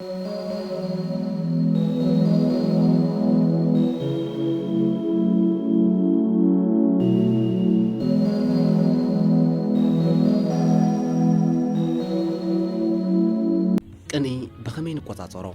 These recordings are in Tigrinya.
قني بخمين قطاطرو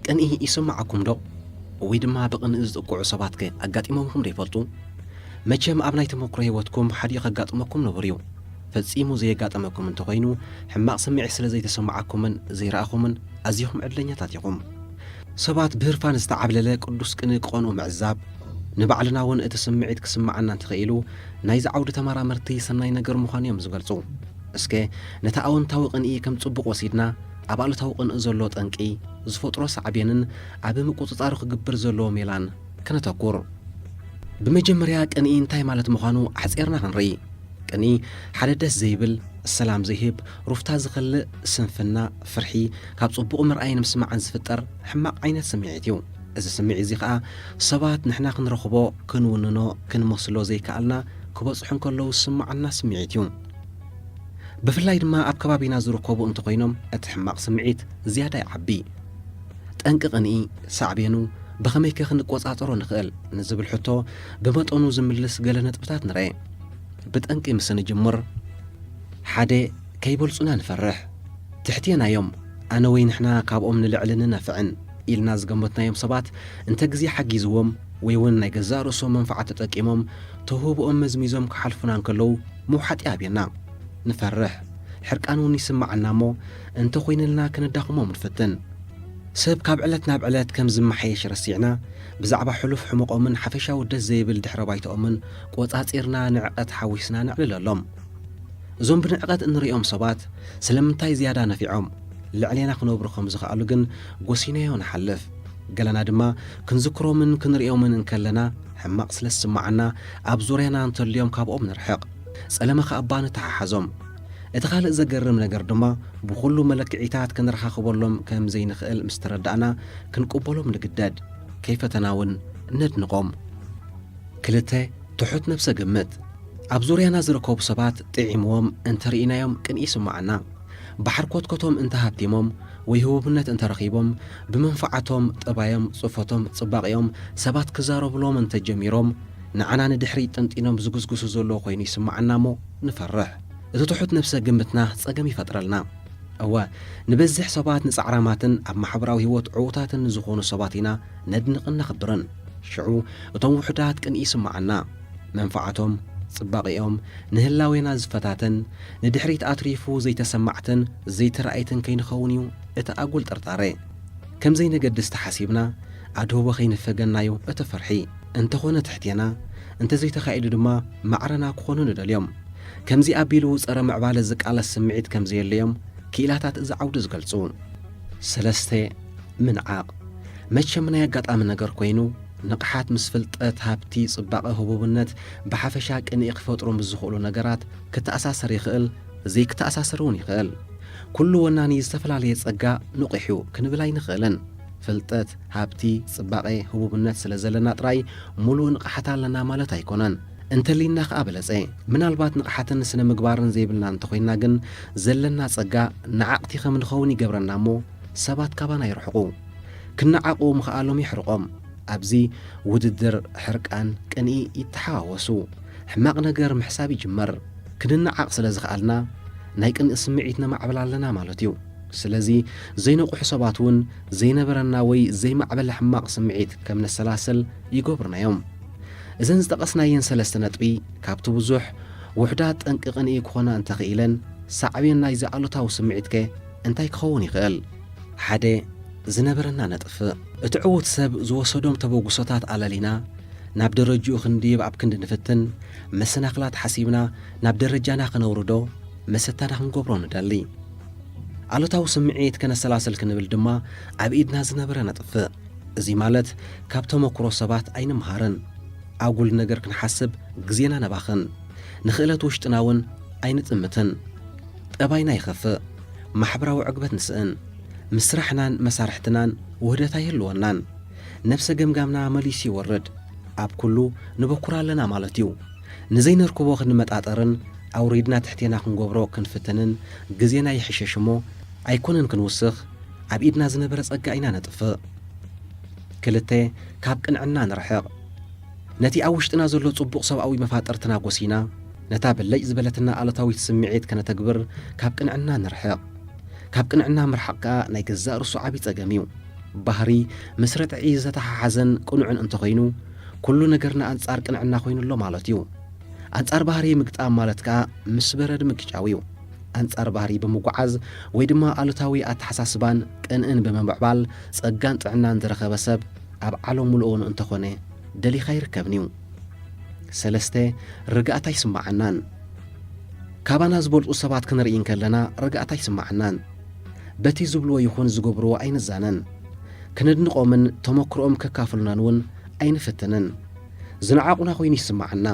قني يسمعكم دو ويدما بقن ازدقوا عصباتك اقاطيمهم ريفلطو مچم اب نايت مكرو هيوتكم حدي قاطمكم نبريو فصيمو زي قاطمكم انت خوينو حماق سمعي سلا زي تسمعكم زي راخومن ازيهم عدلنياتات يقوم سبات بهرفان استعبلله قدوس قني قونو معزاب نبعلنا ون اتسمعيت كسمعنا تخيلو نايز عود تمرامرتي سناي ነገር مخانيم زغلصو اسكي نتا اونتاو قني كم صبق وسيدنا ابالتاو قن زلو طنقي زفطرو صعبينن اب مقططار خغبر زلو ميلان كنتاكور بمجمريا قني انتاي مالت مخانو حصيرنا كنري قني حددس زيبل السلام زيهب رفتا زخل سنفنا فرحي كاب صبق مرأين مسمعن زفطر حماق عينت سمعيتيو إذا سمعي زي خا صبات نحنا كنرخبو كنوننو كنمسلو زي كالنا كبصحن كلو سمعنا سمعيتيو بفلاي دما اب كبابينا زركبو انت خوينم اتحماق سمعيت زياده يعبي طنققني صعبينو بخمي كنقوصاطرو نخل نزبل حتو بمطونو زملس غله نطبطات نري بطنقي مسن جمر حاده كيبلصنا نفرح تحتينا يوم انا وين احنا كابኦም نلعلن نفعن إلنا زقمتنا يوم صبات انت جزي حقيزوهم ويون نيجزارو سو منفعة تقيمهم تهوب مزميزهم كحلفنا نكلو مو حد يابينا نفرح حرقانو نسمعنا مو انت خوين لنا كنداخمو منفتن سب كابعلتنا بعلات كم زم حيش رسيعنا بزعبا حلف حمقو من حفشا ودز زيبل دحر بايتو من قوصاصيرنا نعقت حويسنا نعلللهم زوم بنعقت انريهم صبات سلمنتاي زياده نفيعهم لعلينا خنوبرخم زخالو جن غوسينيو نحلف قالنا دما كنذكرو من كنريو من انكلنا حماق سلس معنا ابزورينا انت اليوم كابو نرحق سلامه خابان تححزم اتخال زغرم نجر دما بكل ملكعيتات كنرخخبلهم كم زي نخل مستردانا كنقبلهم نقداد كيف تناون ندنقوم كلته تحت نفسه قمت ابزورينا زركوب صبات طعيمهم انترينايوم كنيسو معنا بحركوتكم انت هابتيمم ويهوبنت انت رخيبهم بمنفعتهم طبايم صفاتهم صباقيهم سبات كزاربلهم انت جميرهم نعنا ندحري تنطينهم زغزغسو زلو خويني سمعنا مو نفرح اذا تحط نفسه قمتنا صقم يفطرلنا اوا نبزح صبات نصعراماتن اب محبراوي هوت عوتاتن زخونو صباتينا ندنقنا خبرن شعو اتم وحدات كن يسمعنا منفعتهم صباقيهم نهلاوينا زفتاتن ندحريت اتريفو زي تسمعتن زي ترأيتن كين خونيو اتا اقول طرطاري كم زي نقدس تحاسيبنا عدو بخين فقنايو اتا فرحي انت خونا تحتينا انت زي تخايلو دما معرنا كخونو نداليوم كم زي ابيلو صرا معبال الزق على السمعيت كم زي اليوم كيلاتات اذا عود زقلصون سلسته من عاق مچمنا يقطام نجر كوينو نقحات مسفلطت هابتي صباقه هبوبنت بحفشا قني يخفطرو مزخولو نغرات كتاساسر يخل زي كتاساسرون يخل كل وناني استفلالي صقا نقحيو كنبلاي نخلن فلطت هابتي صباقه هبوبنت سلازلنا طراي مولو نقحتا لنا مالت ايكونن انت لينا خابلصي منالبات نقحتن سنه مغبارن زيبلنا انت خوينا جن زلنا صقا نعقتي خمن خوني جبرنا مو سبات كبانا يرحقو كنعقو مخالهم يحرقهم أبزي وددر حرقان كني يتحاوسو حماق نجر محسابي جمر كننا عق سلازخالنا نايكن اسمعيتنا معبلالنا مالتيو سلازي زي نقو حساباتون زي نبرنا وي زي معبل حماق سمعيت كمن السلاسل يقبرنا يوم إذن زتقسنا ين سلسة نطبي كابتو بزوح وحدات انققني كونا انت خيلن سعبين ناي زعلتاو سمعيتك انتاي كخوني خيل حدي زنبرنا نطف اتعوت سب زوسدوم تبوغسوتات على لينا ناب درجو خندي باب كند نفتن مسناخلات حسيبنا ناب درجانا خنوردو مستانا خنغبرو ندالي علتاو سمعيت كان سلاسل كنبل دما اب ايدنا زنبرنا نطف زي مالت كابتو مكرو سبات اين مهارن اقول نجر كنحسب غزينا نباخن نخيلت وشتناون اين تمتن طباينا يخف محبراو عقبت نسئن مسرحنان مسارحتنان وهدتا يلونان نفس جمجامنا مليسي ورد اب كله نبكرا لنا مالتيو نزي نركبو خنمطاطرن اوريدنا تحتينا خنغبرو كنفتنن غزينا يحششمو ايكونن كنوسخ ኣብ ኢድና ዝነበረ ጸጋ ኢና ነጥፍእ። ክልተ ካብ ቅንዕና ንርሕቕ። ነቲ ኣብ ውሽጥና ዘሎ ጽቡቕ ሰብኣዊ መፋጠርትና ጐሲና ነታ ብለጭ ዝበለትና ኣለታዊት ስምዒት ከነተግብር ካብ ቅንዕና ንርሕቕ። ካብ ቅንዕና ምርሓቕ ከኣ ናይ ገዛእ ርሱ ዓብዪ ጸገም እዩ። ባህሪ ምስ ርትዒ ዝተሓሓዘን ቅኑዕን እንተኾይኑ ኩሉ ነገርና ኣንጻር ቅንዕና ኾይኑሎ ማለት እዩ። ኣንጻር ባህሪ ምግጣም ማለት ከኣ ምስ በረድ ምግጫው እዩ። ኣንጻር ባህሪ ብምጓዓዝ ወይ ድማ ኣሉታዊ ኣተሓሳስባን ቅንእን ብምምዕባል ጸጋን ጥዕናን ዝረኸበ ሰብ ኣብ ዓለም ሙሉእን እንተኾነ ደሊኻ ይርከብን እዩ። ሰለስተ ርግኣታ ይስማዓናን። ካባና ዝበልጡ ሰባት ክንርኢን ከለና ርግኣታ ይስማዓናን። በቲ ዝብልዎ ይኹን ዝገብርዎ ኣይንዛነን። ክንድንቆምን ተመክሮኦም ከካፍሉናን እውን ኣይንፍትንን። ዝነዓቑና ኾይኑ ይስማዓና።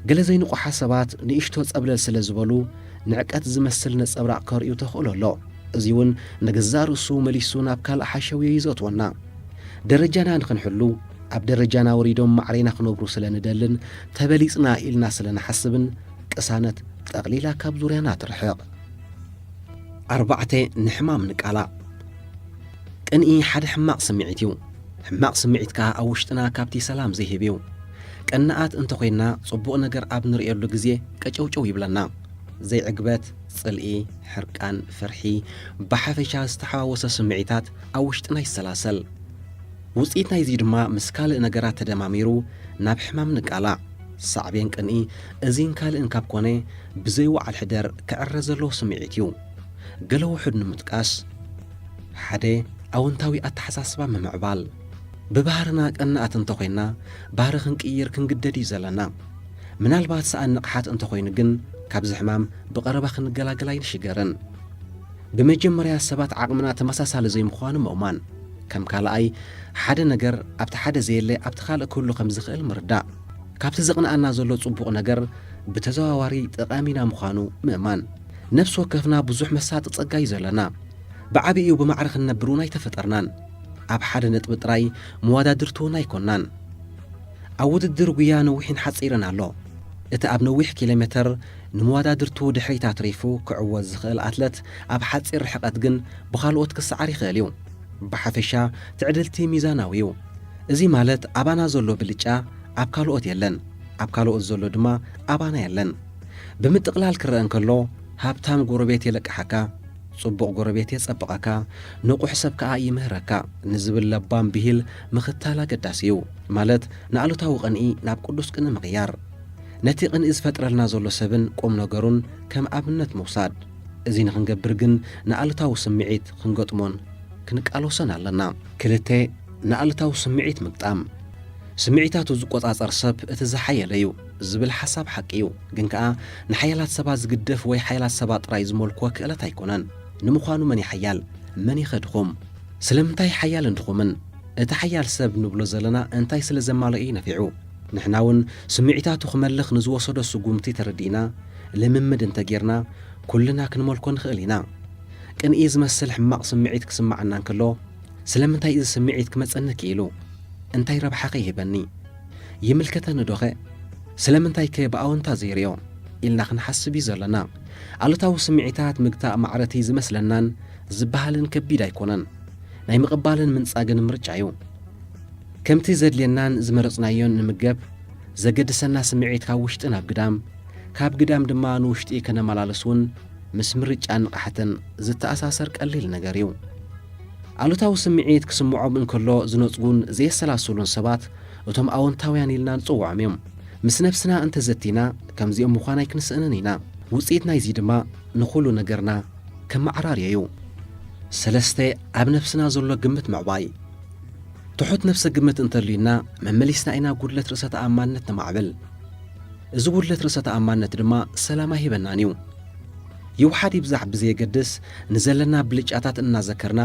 ገለ ዘይንቑሓ ሰባት ንእሽቶ ጸብለል ስለ ዝበሉ ንዕቀት ዝመስል ነጸብራቕ ከርእዩ ተኽእሎ ኣሎ። እዚ እውን ንገዛእ ርእሱ መሊሱ ናብ ካልእ ሓሸውዮ ይዘእትወና። ደረጃና ንኽንሕሉ ኣብ ደረጃና ወሪዶም ማዕሬና ክነብሩ ስለ ንደልን ተበሊጽና ኢልና ስለ ንሓስብን ቅሳነት ጠቕሊላ ካብ ዙርያና ትርሕቕ። 4 ንሕማም ንቃላዕ። ቅንኢ ሓደ ሕማቕ ስምዒት እዩ። ሕማቕ ስምዒት ከዓ ኣብ ውሽጥና ካብቲ ሰላም ዘይህብ እዩ። ቀናኣት እንተኾይንና ጽቡቕ ነገር ኣብ ንርእየሉ ጊዜ ቀጨውጨው ይብለና። ዘይዕግበት፣ ጽልኢ፣ ሕርቃን፣ ፍርሒ፣ ብሓፈሻ ዝተሓዋወሰ ስምዒታት ኣብ ውሽጥና ይሰላሰል። ውፅኢት ናይዚ ድማ ምስ ካልእ ነገራት ተደማሚሩ ናብ ሕማም ንቃላዕ፣ ሳዕቤን ቅንኢ እዚን ካልእን ካብ ኮነ ብዘይወዓል ሕደር ክዕረ ዘለዎ ስምዒት እዩ። ገለ ውሑድ ንምጥቃስ 1 ኣወንታዊ ኣተሓሳስባ ምምዕባል። ብባህርና ቀናኣት እንተኾይንና ባህሪ ክንቅይር ክንግደድ እዩ ዘለና። ምናልባት ሰኣን ንቕሓት እንተኾይኑ ግን ካብዚ ሕማም ብቐረባ ክንገላገል ኣይንሽገርን። ብመጀመርያ ሰባት ዓቕምና ተመሳሳሊ ዘይምዃኑ ምእማን። ከም ካልኣይ ሓደ ነገር ኣብቲ ሓደ ዘየለ ኣብቲ ካልእ ክህሉ ከም ዝኽእል ምርዳእ። ካብቲ ዘቕንኣና ዘሎ ጽቡቕ ነገር ብተዘዋዋሪ ጠቓሚና ምዃኑ ምእማን። ነፍሲ ወከፍና ብዙሕ መሳጢ ጸጋ እዩ ዘለና። ብዓብዪኡ ብማዕረ ክንነብር እውን ኣይተፈጠርናን። ኣብ ሓደ ነጥቢ ጥራይ መወዳድርቲ እውን ኣይኮንናን። ኣብ ውድድር ጉያ ነዊሕን ሓጺርን ኣሎ። እቲ ኣብ ነዊሕ ኪሎ ሜትር ንመወዳድርቱ ድሕሪታ ትሪፉ ክዕወዝ ዝኽእል ኣትለት ኣብ ሓጺር ርሕቐት ግን ብኻልኦት ክሰዓር ይኽእል እዩ። ብሓፈሻ ትዕድልቲ ሚዛናዊ እዩ። እዚ ማለት ኣባና ዘሎ ብልጫ ኣብ ካልኦት የለን፣ ኣብ ካልኦት ዘሎ ድማ ኣባና የለን። ብምጥቕላል ክርአ እንከሎ ሃብታም ጎረቤት የለቅሓካ፣ ጽቡቕ ጎረቤት የጸብቐካ፣ ንቑሕ ሰብ ከዓ ይምህረካ ንዝብል ለባም ብሂል ምኽታል ኣገዳሲ እዩ። ማለት ንኣሉታዊ ቅንኢ ናብ ቅዱስ ቅንኢ ምቕያር፣ ነቲ ቅንኢ ዝፈጥረልና ዘሎ ሰብን ቁም ነገሩን ከም ኣብነት ምውሳድ። እዚ ንኽንገብር ግን ንኣሉታዊ ስምዒት ክንገጥሞን ክንቃሎሰን ኣለና። 2 ንኣሉታዊ ስምዒት ምግጣም። ስምዒታቱ ዝቈጻጸር ሰብ እቲ ዝሓየለ እዩ ዝብል ሓሳብ ሓቂ እዩ። ግን ከኣ ንሓያላት ሰባት ዝግደፍ ወይ ሓያላት ሰባት ጥራይ ዝመልክዎ ክእለት ኣይኮነን። ንምዃኑ መን ይሓያል መን ይኸድኹም? ስለምንታይ ሓያል እንድኹምን? እቲ ሓያል ሰብ ንብሎ ዘለና እንታይ ስለ ዘማልአ ነፊዑ? ንሕና እውን ስምዒታቱ ክመልኽ ንዝወሰዶ ስጉምቲ ተረዲእና ልምምድ እንተጌርና ኩልና ክንመልኮ ንኽእል ኢና። ቅንኢ ዝመስል ሕማቕ ስምዒት ክስማዓና እንከሎ ስለምንታይ እዚ ስምዒት ክመጸኒ ክኢሉ? እንታይ ረብሓኸ ይህበኒ? ይምልከተኒ ዶኸ? ስለምንታይ ከ ብኣወንታ ዘይርዮ ኢልና ክንሓስብ እዩ ዘለና። ኣሉታዊ ስምዒታት ምግታእ ማዕረቲ ዝመስለናን ዝበሃልን ከቢድ ኣይኮነን። ናይ ምቕባልን ምንጻግን ምርጫ እዩ። ከምቲ ዘድልየናን ዝመረጽናዮን ንምገብ ዘገድሰና ስምዒት ካብ ውሽጢ ናብ ግዳም፣ ካብ ግዳም ድማ ንውሽጢ ከነመላለስውን ምስ ምርጫን ንቕሓትን ዝተኣሳሰር ቀሊል ነገር እዩ። ኣሉታዊ ስምዒት ክስምዖም እንከሎ ዝነጽጉን ዘየሰላስሉን ሰባት እቶም ኣወንታውያን ኢልና ንጽውዖም እዮም። ምስ ነፍስና እንተዘቲና ከምዚኦም ምዃን ኣይክንስእንን ኢና። ውፅኢት ናይዚ ድማ ንኹሉ ነገርና ከመዓራርዮ እዩ። 3 ኣብ ነፍስና ዘሎ ግምት ምዕባይ። ትሑት ነፍሰ ግምት እንተልዩና መመሊስና ኢና ጉድለት ርእሰ ተኣማንነት ነማዕብል። እዚ ጉድለት ርእሰ ተኣማንነት ድማ ሰላም ኣይሂበናን እዩ። ይውሓድ ይብዛሕ ብዘየገድስ ንዘለና ብልጫታት እናዘከርና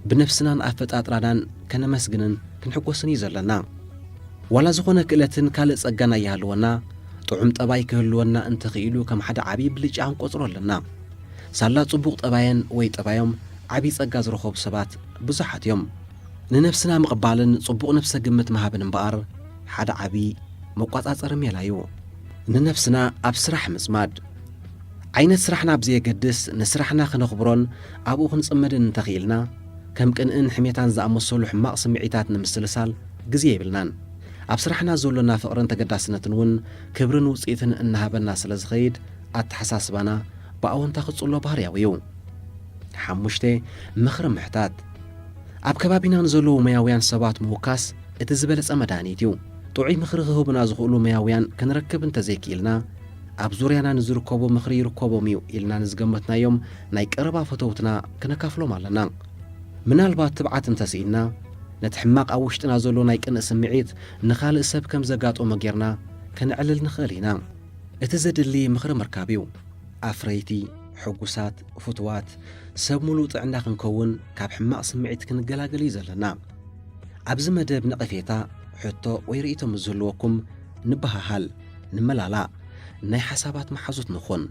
ብነፍስናን ኣፈጣጥራናን ከነመስግንን ክንሕጐስን እዩ ዘለና። ዋላ ዝኾነ ክእለትን ካልእ ጸጋና ይሃልወና ጥዑም ጠባይ ክህልወና እንተኽኢሉ ከም ሓደ ዓብዪ ብልጫ ክንቈጽሮ ኣለና። ሳላ ጽቡቕ ጠባየን ወይ ጠባዮም ዓብዪ ጸጋ ዝረኸቡ ሰባት ብዙሓት እዮም። ንነፍስና ምቕባልን ጽቡቕ ነፍሰ ግምት መሃብን እምበኣር ሓደ ዓብዪ መቋጻጸሪ ሜላ እዩ። ንነፍስና ኣብ ስራሕ ምጽማድ። ዓይነት ስራሕና ብዘየገድስ ንስራሕና ክነኽብሮን ኣብኡ ክንጽመድን እንተኽኢልና ከም ቅንእን ሕሜታን ዝኣመሰሉ ሕማቕ ስምዒታት ንምስልሳል ግዜ የብልናን ኣብ ስራሕና ዘሎና ፍቕርን ተገዳስነትን እውን ክብርን ውፅኢትን እናሃበና ስለ ዝኸይድ ኣተሓሳስባና ብኣወንታ ክጽሎ ባህርያዊ እዩ 5 ምኽሪ ምሕታት ኣብ ከባቢና ንዘለዉ መያውያን ሰባት ምውካስ እቲ ዝበለጸ መድሃኒት እዩ ጥዑይ ምኽሪ ክህቡና ዝኽእሉ መያውያን ክንረክብ እንተዘይክኢልና ኣብ ዙርያና ንዝርከቡ ምኽሪ ይርከቦም እዩ ኢልና ንዝገመትናዮም ናይ ቀረባ ፈተውትና ክነካፍሎም ኣለና ምናልባት ትብዓት እንተስኢልና ነቲ ሕማቕ ኣብ ውሽጥና ዘሎ ናይ ቅንእ ስምዒት ንኻልእ ሰብ ከም ዘጋጦሞ ጌርና ክንዕልል ንኽእል ኢና እቲ ዘድሊ ምኽሪ ምርካብ እዩ ኣፍረይቲ ሕጉሳት ፍትዋት ሰብ ሙሉእ ጥዕና ክንከውን ካብ ሕማቕ ስምዒት ክንገላገል እዩ ዘለና ኣብዚ መደብ ነቐፌታ ሕቶ ወይ ርእቶ ምዝህልወኩም ንበሃሃል ንመላላእ ናይ ሓሳባት መሓዙት ንኹን